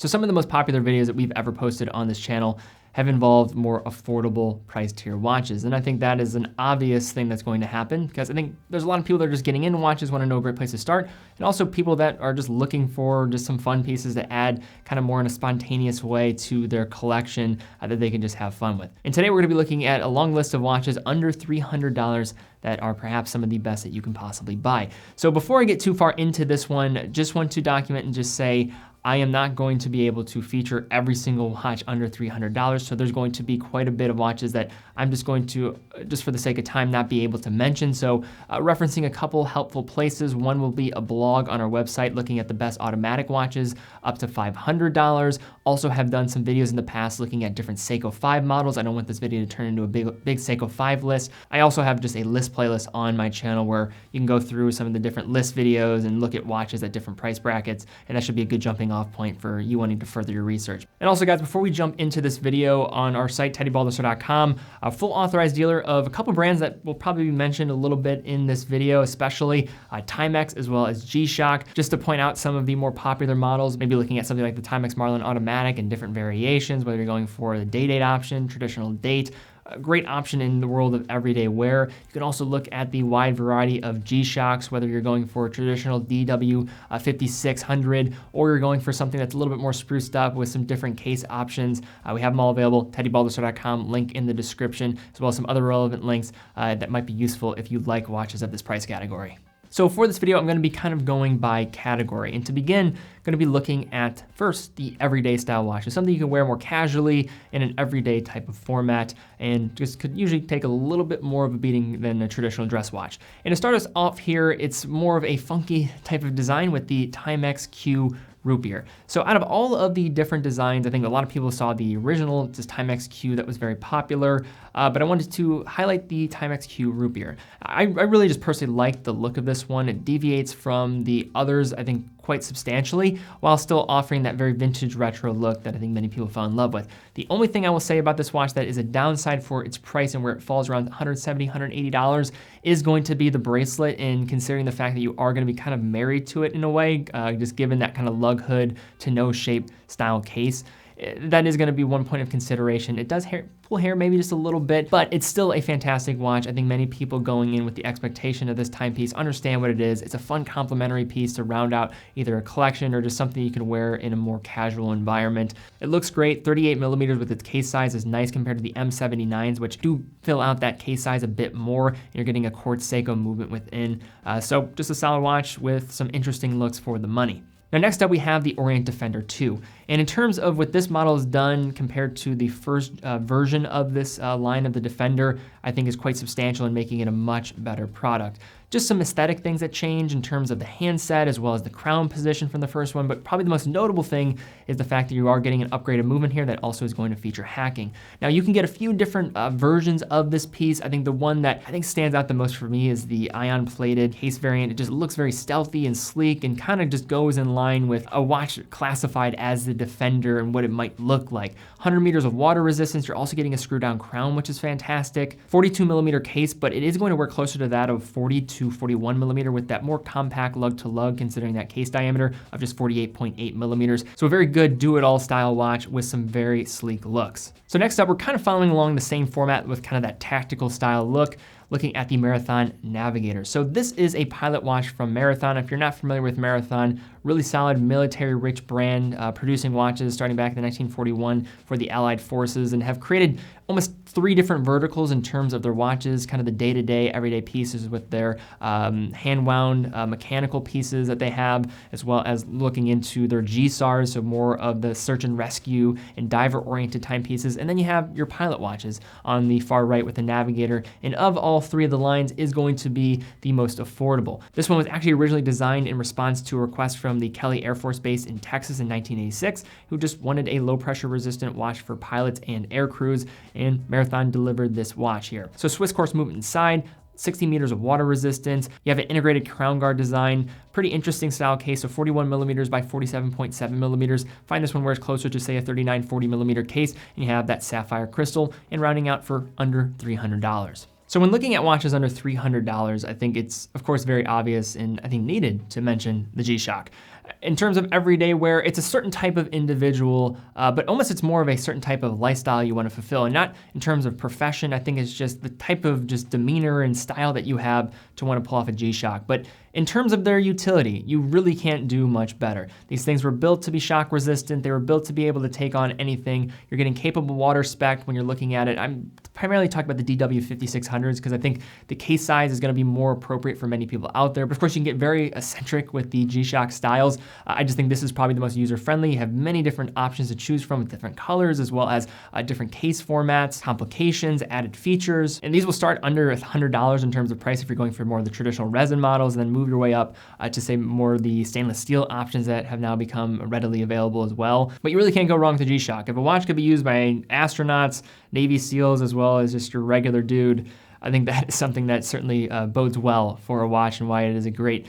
So some of the most popular videos that we've ever posted on this channel have involved more affordable price tier watches. And I think that is an obvious thing that's going to happen, because I think there's a lot of people that are just getting into watches, want to know a great place to start, and also people that are just looking for just some fun pieces to add kind of more in a spontaneous way to their collection that they can just have fun with. And today we're gonna be looking at a long list of watches under $300 that are perhaps some of the best that you can possibly buy. So before I get too far into this one, just want to document and just say, I am not going to be able to feature every single watch under $300. So there's going to be quite a bit of watches that I'm just going to, just for the sake of time, not be able to mention. So referencing a couple helpful places. One will be a blog on our website looking at the best automatic watches up to $500. Also have done some videos in the past looking at different Seiko 5 models. I don't want this video to turn into a big Seiko 5 list. I also have just a list playlist on my channel where you can go through some of the different list videos and look at watches at different price brackets. And that should be a good jumping off point for you wanting to further your research. And also guys, before we jump into this video, on our site, teddybaldassarre.com, a full authorized dealer of a couple brands that will probably be mentioned a little bit in this video, especially Timex as well as G-Shock. Just to point out some of the more popular models, maybe looking at something like the Timex Marlin Automatic and different variations, whether you're going for the day-date option, traditional date, a great option in the world of everyday wear. You can also look at the wide variety of G-Shocks, whether you're going for a traditional DW 5600 or you're going for something that's a little bit more spruced up with some different case options. We have them all available, teddybaldassarre.com, link in the description, as well as some other relevant links that might be useful if you like watches of this price category. So for this video, I'm gonna be kind of going by category. And to begin, I'm gonna be looking at first the everyday style watch. It's something you can wear more casually in an everyday type of format and just could usually take a little bit more of a beating than a traditional dress watch. And to start us off here, it's more of a funky type of design with the Timex Q root beer. So out of all of the different designs, I think a lot of people saw the original, just Timex Q, that was very popular, but I wanted to highlight the Timex Q root beer. I really just personally like the look of this one. It deviates from the others, I think, quite substantially, while still offering that very vintage retro look that I think many people fell in love with. The only thing I will say about this watch that is a downside for its price and where it falls around $170, $180 is going to be the bracelet, and considering the fact that you are going to be kind of married to it in a way, just given that kind of lug hood to no shape style case. That is going to be one point of consideration. It does pull hair maybe just a little bit, but it's still a fantastic watch. I think many people going in with the expectation of this timepiece understand what it is. It's a fun complementary piece to round out either a collection or just something you can wear in a more casual environment. It looks great. 38 millimeters with its case size is nice compared to the M79s, which do fill out that case size a bit more. You're getting a quartz Seiko movement within. So just a solid watch with some interesting looks for the money. Now next up we have the Orient Defender 2. And in terms of what this model has done compared to the first version of this line of the Defender, I think is quite substantial in making it a much better product. Just some aesthetic things that change in terms of the handset as well as the crown position from the first one, but probably the most notable thing is the fact that you are getting an upgraded movement here that also is going to feature hacking. Now you can get a few different versions of this piece. I think the one that I think stands out the most for me is the ion plated case variant. It just looks very stealthy and sleek and kind of just goes in line with a watch classified as the Defender and what it might look like. 100 meters of water resistance. You're also getting a screw down crown, which is fantastic. 42 millimeter case, but it is going to work closer to that of 42 41 millimeter with that more compact lug to lug, considering that case diameter of just 48.8 millimeters. So a very good do-it-all style watch with some very sleek looks. So next up, we're kind of following along the same format with kind of that tactical style look, looking at the Marathon Navigator. So this is a pilot watch from Marathon. If you're not familiar with Marathon, really solid military-rich brand, producing watches starting back in 1941 for the Allied forces, and have created almost 3 different verticals in terms of their watches, kind of the day-to-day, everyday pieces with their hand-wound mechanical pieces that they have, as well as looking into their G-SARs, so more of the search and rescue and diver-oriented timepieces. And then you have your pilot watches on the far right with the Navigator, and of all 3 of the lines is going to be the most affordable. This one was actually originally designed in response to a request from the Kelly Air Force Base in Texas in 1986, who just wanted a low-pressure resistant watch for pilots and air crews, and Marathon delivered this watch here. So Swiss course movement inside, 60 meters of water resistance. You have an integrated crown guard design, pretty interesting style case, so 41 millimeters by 47.7 millimeters. Find this one where it's closer to say a 39, 40 millimeter case, and you have that sapphire crystal, and rounding out for under $300. So when looking at watches under $300, I think it's, of course, very obvious and I think needed to mention the G-Shock. in terms of everyday wear, it's a certain type of individual, but almost it's more of a certain type of lifestyle you want to fulfill. And not in terms of profession, I think it's just the type of just demeanor and style that you have to want to pull off a G-Shock. But in terms of their utility, you really can't do much better. These things were built to be shock resistant. They were built to be able to take on anything. You're getting capable water spec when you're looking at it. I'm primarily talking about the DW5600s because I think the case size is going to be more appropriate for many people out there. But of course, you can get very eccentric with the G-Shock styles. I just think this is probably the most user-friendly. You have many different options to choose from with different colors, as well as different case formats, complications, added features. And these will start under $100 in terms of price if you're going for more of the traditional resin models, and then move your way up to say more of the stainless steel options that have now become readily available as well. But you really can't go wrong with the G-Shock. If a watch could be used by astronauts, Navy SEALs, as well as just your regular dude, I think that is something that certainly bodes well for a watch and why it is a great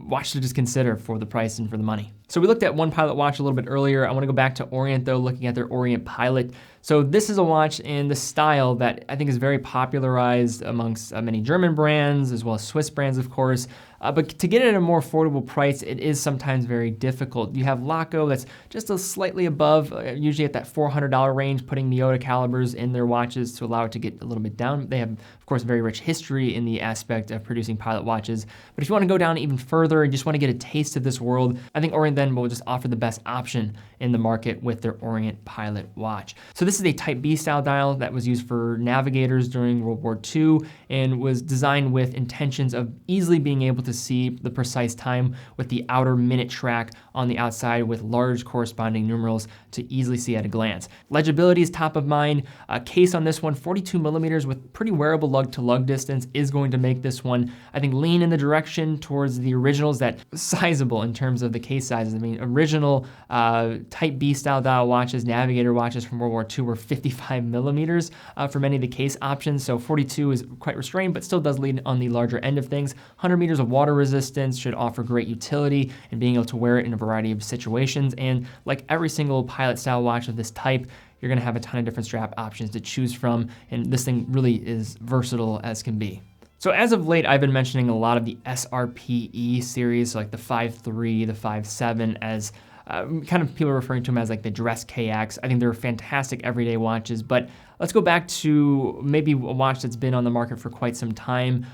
watch to just consider for the price and for the money. So we looked at one Pilot watch a little bit earlier. I want to go back to Orient though, looking at their Orient Pilot. So this is a watch in the style that I think is very popularized amongst many German brands, as well as Swiss brands, of course. But to get it at a more affordable price, it is sometimes very difficult. You have Laco that's just a slightly above, usually at that $400 range, putting Miyota calibers in their watches to allow it to get a little bit down. They have, of course, very rich history in the aspect of producing Pilot watches. But if you want to go down even further and just want to get a taste of this world, I think Orient then will just offer the best option in the market with their Orient Pilot watch. So this is a Type B style dial that was used for navigators during World War II and was designed with intentions of easily being able to see the precise time with the outer minute track on the outside with large corresponding numerals to easily see at a glance. Legibility is top of mind. Case on this one, 42 millimeters with pretty wearable lug-to-lug distance is going to make this one, I think, lean in the direction towards the originals that sizable in terms of the case sizes. I mean, original Type B style dial watches, navigator watches from World War II were 55 millimeters for many of the case options. So 42 is quite restrained, but still does lean on the larger end of things. 100 meters of water resistance should offer great utility and being able to wear it in a variety of situations. And like every single Pilot style watch of this type, you're gonna have a ton of different strap options to choose from. And this thing really is versatile as can be. So as of late, I've been mentioning a lot of the SRPE series, like the 5.3, the 5.7, as kind of people are referring to them as like the Dress KX. I think they're fantastic everyday watches, but let's go back to maybe a watch that's been on the market for quite some time.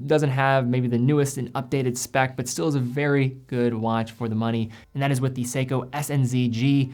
Doesn't have maybe the newest and updated spec, but still is a very good watch for the money. And that is with the Seiko SNZ G13.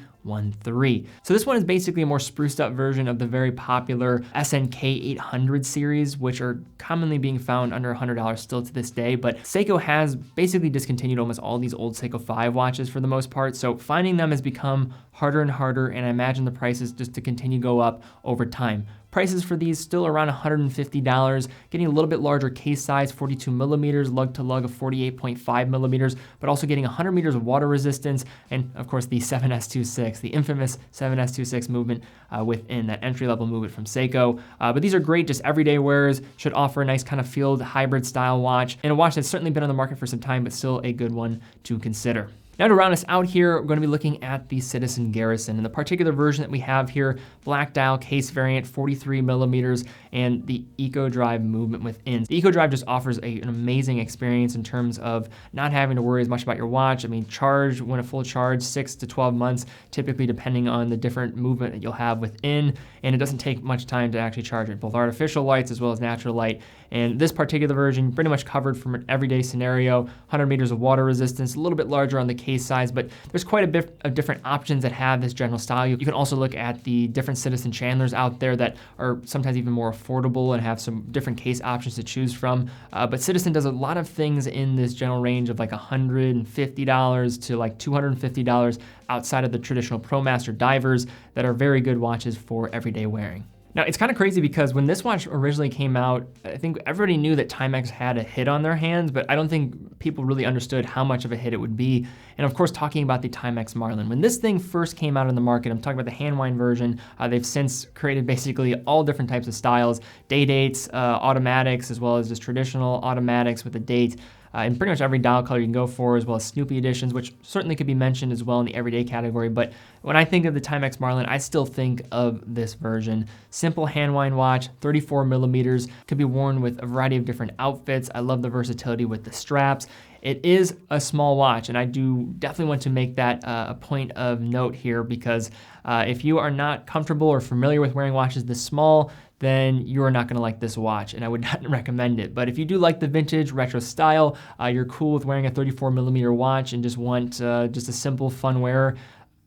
So this one is basically a more spruced up version of the very popular SNK 800 series, which are commonly being found under $100 still to this day. But Seiko has basically discontinued almost all these old Seiko 5 watches for the most part. So finding them has become harder and harder, and I imagine the prices just to continue to go up over time. Prices for these still around $150, getting a little bit larger case size, 42 millimeters, lug to lug of 48.5 millimeters, but also getting 100 meters of water resistance, and of course the 7S26, the infamous 7S26 movement within that entry-level movement from Seiko. But these are great, just everyday wearers, should offer a nice kind of field hybrid style watch, and a watch that's certainly been on the market for some time, but still a good one to consider. Now to round us out here, we're going to be looking at the Citizen Garrison, and the particular version that we have here, black dial case variant, 43 millimeters, and the Eco Drive movement within. The Eco Drive just offers an amazing experience in terms of not having to worry as much about your watch. I mean, charge when a full charge, 6 to 12 months, typically depending on the different movement that you'll have within, and it doesn't take much time to actually charge it, both artificial lights as well as natural light. And this particular version, pretty much covered from an everyday scenario, 100 meters of water resistance, a little bit larger on the case size, but there's quite a bit of different options that have this general style. You can also look at the different Citizen Chandlers out there that are sometimes even more affordable and have some different case options to choose from. But Citizen does a lot of things in this general range of like $150 to like $250 outside of the traditional Promaster divers that are very good watches for everyday wearing. Now, it's kind of crazy because when this watch originally came out, I think everybody knew that Timex had a hit on their hands, but I don't think people really understood how much of a hit it would be. And of course, talking about the Timex Marlin. When this thing first came out in the market, I'm talking about the hand wind version, they've since created basically all different types of styles, day dates, automatics, as well as just traditional automatics with a date. And pretty much every dial color you can go for, as well as Snoopy editions, which certainly could be mentioned as well in the everyday category. But when I think of the Timex Marlin, I still think of this version. Simple hand wind watch, 34 millimeters, could be worn with a variety of different outfits. I love the versatility with the straps. It is a small watch, and I do definitely want to make that a point of note here, because if you are not comfortable or familiar with wearing watches this small, then you are not going to like this watch, and I would not recommend it. But if you do like the vintage retro style, you're cool with wearing a 34mm watch and just want just a simple, fun wear,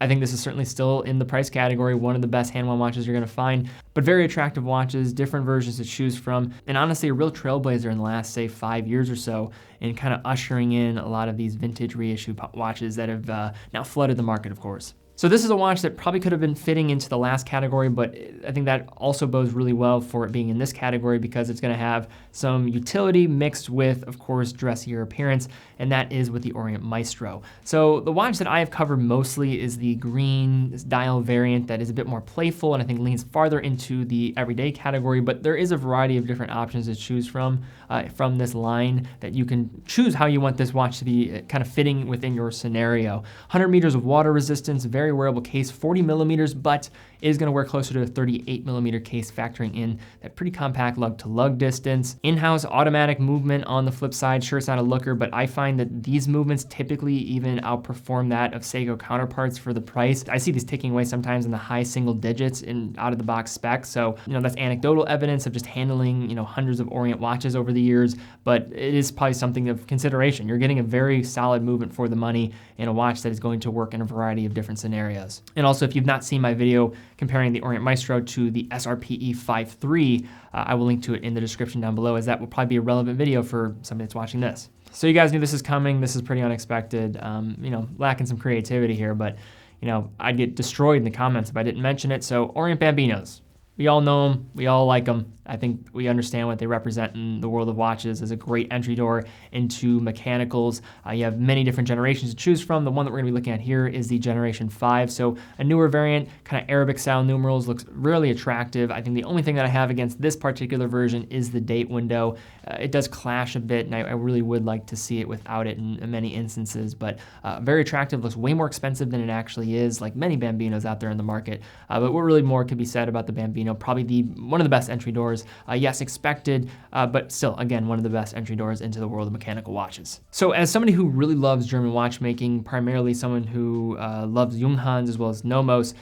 I think this is certainly still in the price category, one of the best hand-wound watches you're going to find. But very attractive watches, different versions to choose from, and honestly a real trailblazer in the last, say, 5 years or so, in kind of ushering in a lot of these vintage reissue watches that have now flooded the market, of course. So this is a watch that probably could have been fitting into the last category, but I think that also bodes really well for it being in this category, because it's going to have some utility mixed with, of course, dressier appearance, and that is with the Orient Maestro. So the watch that I have covered mostly is the green dial variant that is a bit more playful and I think leans farther into the everyday category, but there is a variety of different options to choose from this line, that you can choose how you want this watch to be kind of fitting within your scenario. 100 meters of water resistance, very wearable case, 40mm, but is going to wear closer to a 38mm case, factoring in that pretty compact lug-to-lug distance. In-house automatic movement on the flip side. Sure, it's not a looker, but I find that these movements typically even outperform that of Seiko counterparts for the price. I see these ticking away sometimes in the high single digits in out-of-the-box specs, so that's anecdotal evidence of just handling hundreds of Orient watches over the years, but it is probably something of consideration. You're getting a very solid movement for the money in a watch that is going to work in a variety of different scenarios. And also, if you've not seen my video comparing the Orient Maestro to the SRPE53, I will link to it in the description down below, as that will probably be a relevant video for somebody that's watching this. So you guys knew this is coming. This is pretty unexpected. Lacking some creativity here, but I'd get destroyed in the comments if I didn't mention it. So Orient Bambinos. We all know them, we all like them. I think we understand what they represent in the world of watches as a great entry door into mechanicals. You have many different generations to choose from. The one that we're gonna be looking at here is the Generation 5. So a newer variant, kind of Arabic style numerals, looks really attractive. I think the only thing that I have against this particular version is the date window. It does clash a bit, and I really would like to see it without it in many instances, but very attractive, looks way more expensive than it actually is, like many Bambinos out there in the market. But what really more could be said about the Bambino, probably one of the best entry doors. Yes, expected, but still, again, one of the best entry doors into the world of mechanical watches. So as somebody who really loves German watchmaking, primarily someone who loves Junghans as well as Nomos,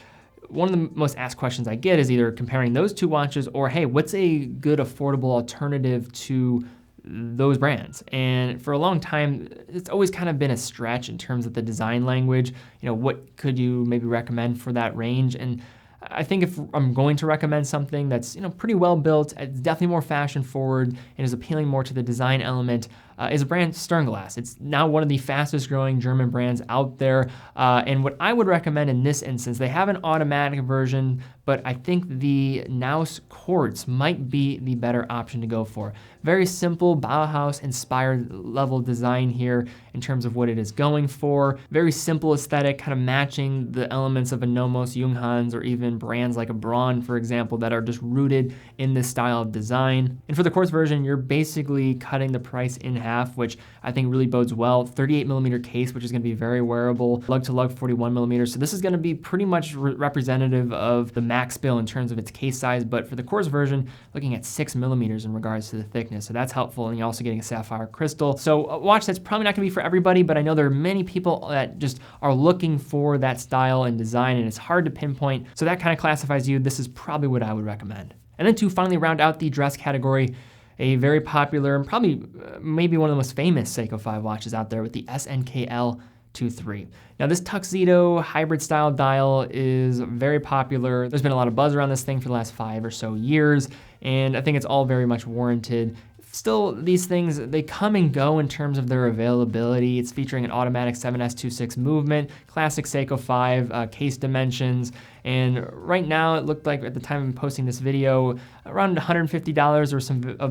one of the most asked questions I get is either comparing those two watches or, hey, what's a good affordable alternative to those brands? And for a long time, it's always kind of been a stretch in terms of the design language. What could you maybe recommend for that range? And I think if I'm going to recommend something that's pretty well built, it's definitely more fashion forward and is appealing more to the design element, is a brand, Sternglas. It's now one of the fastest growing German brands out there. And what I would recommend in this instance, they have an automatic version, but I think the Naos quartz might be the better option to go for. Very simple Bauhaus-inspired level design here in terms of what it is going for. Very simple aesthetic, kind of matching the elements of a Nomos, Junghans, or even brands like a Braun, for example, that are just rooted in this style of design. And for the quartz version, you're basically cutting the price in half, which I think really bodes well. 38mm case, which is going to be very wearable. Lug-to-lug 41mm. So this is going to be pretty much representative of the max bill in terms of its case size, but for the quartz version, looking at 6mm in regards to the thickness. So that's helpful, and you're also getting a sapphire crystal. So a watch that's probably not going to be for everybody, but I know there are many people that just are looking for that style and design, and it's hard to pinpoint. So that kind of classifies you. This is probably what I would recommend. And then to finally round out the dress category, a very popular and probably maybe one of the most famous Seiko 5 watches out there with the SNKL23. Now this tuxedo hybrid style dial is very popular. There's been a lot of buzz around this thing for the last 5 or so years, and I think it's all very much warranted. Still, these things, they come and go in terms of their availability. It's featuring an automatic 7S26 movement, classic Seiko 5 case dimensions, and right now it looked like at the time of posting this video, around $150 or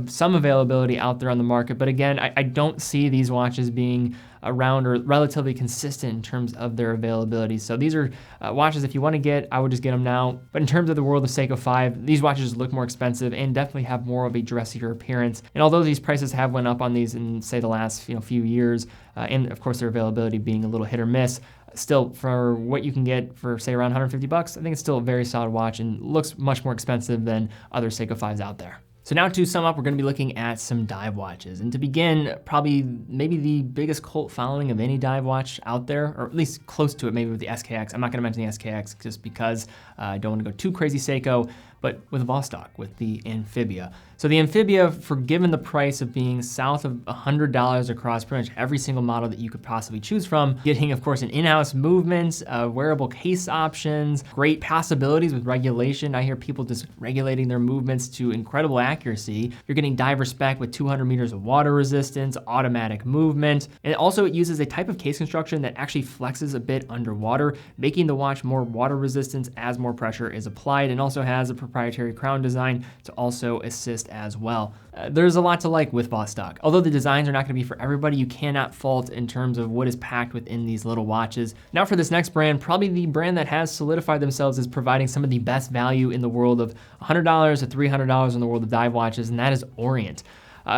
some availability out there on the market. But again, I don't see these watches being around or relatively consistent in terms of their availability. So these are watches, if you want to get, I would just get them now. But in terms of the world of Seiko 5, these watches look more expensive and definitely have more of a dressier appearance. And although these prices have went up on these in, say, the last few years, and of course their availability being a little hit or miss, still, for what you can get for, say, around $150, I think it's still a very solid watch and looks much more expensive than other Seiko 5s out there. So now to sum up, we're gonna be looking at some dive watches. And to begin, probably maybe the biggest cult following of any dive watch out there, or at least close to it, maybe with the SKX. I'm not gonna mention the SKX just because I don't wanna go too crazy Seiko, but with Vostok, with the Amphibia. So the Amphibia, for given the price of being south of $100 across pretty much every single model that you could possibly choose from, getting, of course, an in-house movement, wearable case options, great possibilities with regulation. I hear people just regulating their movements to incredible accuracy. You're getting diver spec with 200 meters of water resistance, automatic movement, and also it uses a type of case construction that actually flexes a bit underwater, making the watch more water resistant as more pressure is applied, and also has a proprietary crown design to also assist as well. There's a lot to like with Vostok. Although the designs are not gonna be for everybody, you cannot fault in terms of what is packed within these little watches. Now for this next brand, probably the brand that has solidified themselves as providing some of the best value in the world of $100 to $300 in the world of dive watches, and that is Orient.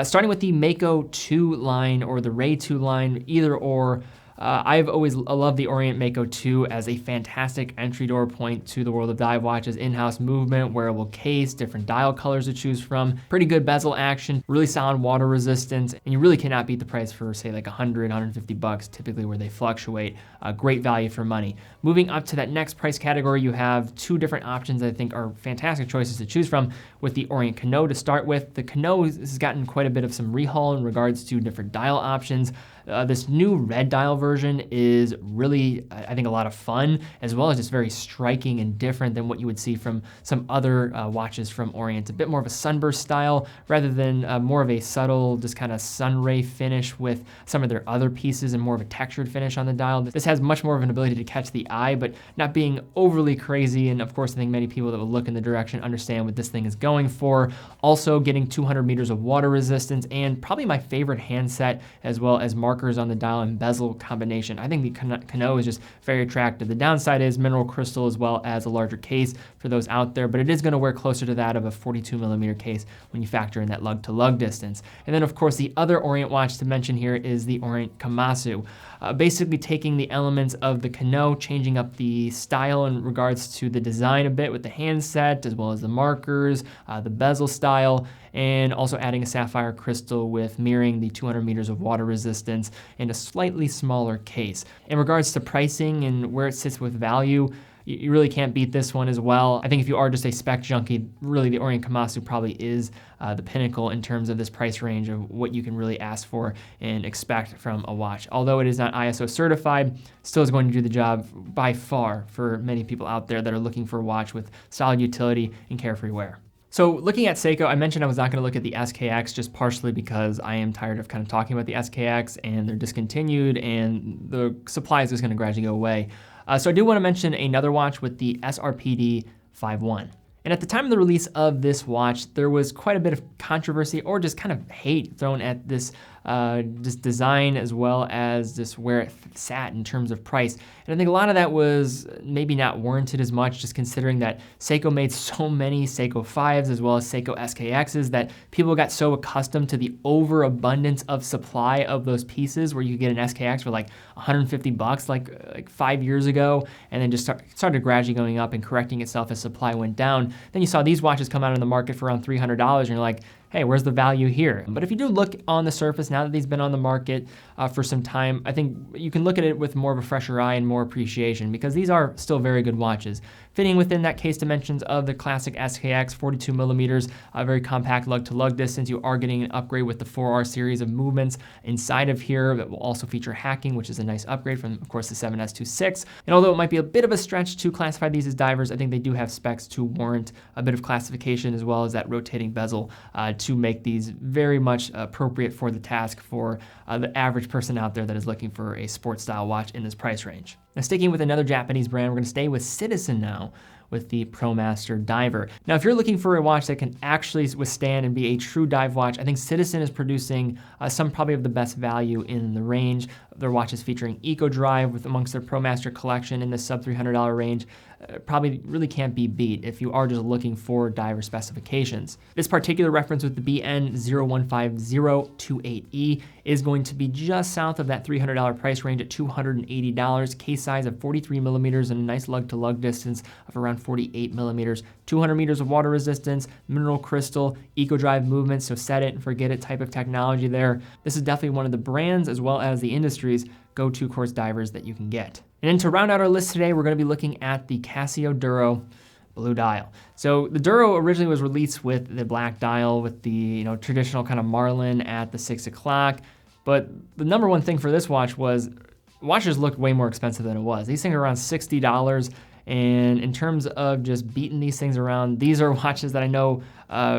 Starting with the Mako 2 line or the Ray 2 line, either or, I've always loved the Orient Mako 2 as a fantastic entry door point to the world of dive watches. In-house movement, wearable case, different dial colors to choose from, pretty good bezel action, really solid water resistance, and you really cannot beat the price for say like 100, 150 bucks, typically where they fluctuate. Great value for money. Moving up to that next price category, you have two different options that I think are fantastic choices to choose from. With the Orient Canoe to start with, the Canoe has gotten quite a bit of some rehaul in regards to different dial options. This new red dial version is really, I think, a lot of fun, as well as just very striking and different than what you would see from some other watches from Orient. A bit more of a sunburst style rather than more of a subtle, just kind of sun ray finish with some of their other pieces and more of a textured finish on the dial. This has much more of an ability to catch the eye, but not being overly crazy. And of course, I think many people that will look in the direction understand what this thing is going for. Also getting 200 meters of water resistance and probably my favorite handset, as well as markers on the dial and bezel combination. I think the Canoe is just very attractive. The downside is mineral crystal as well as a larger case for those out there, but it is going to wear closer to that of a 42 millimeter case when you factor in that lug to lug distance. And then of course the other Orient watch to mention here is the Orient Kamasu. Basically taking the elements of the Canoe, changing up the style in regards to the design a bit with the handset, as well as the markers, the bezel style, and also adding a sapphire crystal with mirroring the 200 meters of water resistance and a slightly smaller case. In regards to pricing and where it sits with value, you really can't beat this one as well. I think if you are just a spec junkie, really the Orient Kamasu probably is the pinnacle in terms of this price range of what you can really ask for and expect from a watch. Although it is not ISO certified, still is going to do the job by far for many people out there that are looking for a watch with solid utility and carefree wear. So looking at Seiko, I mentioned I was not going to look at the SKX just partially because I am tired of kind of talking about the SKX and they're discontinued and the supply is just going to gradually go away. So I do want to mention another watch with the SRPD51. And at the time of the release of this watch, there was quite a bit of controversy or just kind of hate thrown at this design as well as just where it sat in terms of price. And I think a lot of that was maybe not warranted as much, just considering that Seiko made so many Seiko 5s as well as Seiko SKXs that people got so accustomed to the overabundance of supply of those pieces where you could get an SKX for like 150 bucks like 5 years ago, and then just started gradually going up and correcting itself as supply went down. Then you saw these watches come out on the market for around $300 and you're like, hey, where's the value here? But if you do look on the surface, now that these been on the market for some time, I think you can look at it with more of a fresher eye and more appreciation because these are still very good watches. Fitting within that case dimensions of the classic SKX, 42 millimeters, a very compact lug to lug distance. You are getting an upgrade with the 4R series of movements inside of here that will also feature hacking, which is a nice upgrade from, of course, the 7S26. And although it might be a bit of a stretch to classify these as divers, I think they do have specs to warrant a bit of classification as well as that rotating bezel to make these very much appropriate for the task for the average person out there that is looking for a sports style watch in this price range. Now sticking with another Japanese brand, we're gonna stay with Citizen now with the Promaster Diver. Now, if you're looking for a watch that can actually withstand and be a true dive watch, I think Citizen is producing some probably of the best value in the range. their watches featuring Eco Drive with amongst their Promaster collection in the sub $300 range probably really can't be beat if you are just looking for diver specifications. This particular reference with the BN015028E is going to be just south of that $300 price range at $280, case size of 43 millimeters and a nice lug-to-lug distance of around 48 millimeters, 200 meters of water resistance, mineral crystal, Eco Drive movement, so set it and forget it type of technology there. This is definitely one of the brands as well as the industry's go-to course divers that you can get. And then to round out our list today, we're going to be looking at the Casio Dio blue dial. So the Dio originally was released with the black dial with the traditional kind of marlin at the 6 o'clock. But the number one thing for this watch was watches looked way more expensive than it was. These things are around $60. And in terms of just beating these things around, these are watches that I know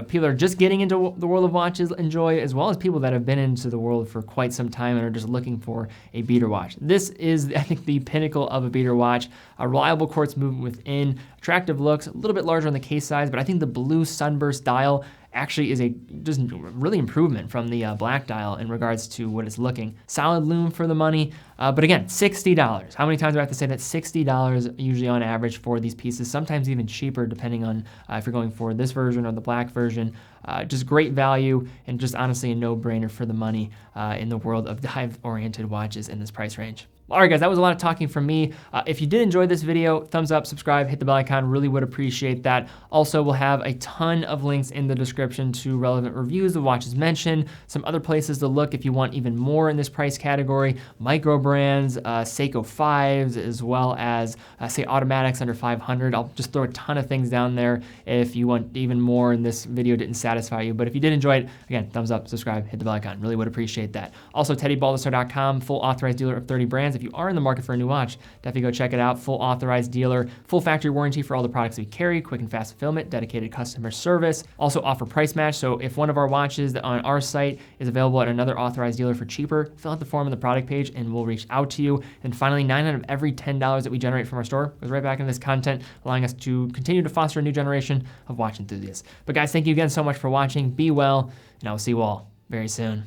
people are just getting into the world of watches enjoy, as well as people that have been into the world for quite some time and are just looking for a beater watch. This is, I think, the pinnacle of a beater watch. A reliable quartz movement within, attractive looks, a little bit larger on the case size, but I think the blue sunburst dial actually is a just really improvement from the black dial in regards to what it's looking. Solid lume for the money, but again, $60. How many times do I have to say that? $60 usually on average for these pieces, sometimes even cheaper depending on if you're going for this version or the black version. Just great value and just honestly a no-brainer for the money in the world of dive-oriented watches in this price range. All right, guys, that was a lot of talking from me. If you did enjoy this video, thumbs up, subscribe, hit the bell icon, really would appreciate that. Also, we'll have a ton of links in the description to relevant reviews of watches mentioned, some other places to look if you want even more in this price category, micro brands, Seiko 5s, as well as, say, automatics under 500. I'll just throw a ton of things down there if you want even more and this video didn't satisfy you. But if you did enjoy it, again, thumbs up, subscribe, hit the bell icon, really would appreciate that. Also, TeddyBaldassarre.com, full authorized dealer of 30 brands. If you are in the market for a new watch, definitely go check it out. Full authorized dealer, full factory warranty for all the products we carry, quick and fast fulfillment, dedicated customer service. Also offer price match, so if one of our watches on our site is available at another authorized dealer for cheaper, fill out the form on the product page and we'll reach out to you. And finally, 9 out of every $10 that we generate from our store goes right back into this content, allowing us to continue to foster a new generation of watch enthusiasts. But guys, thank you again so much for watching. Be well, and I will see you all very soon.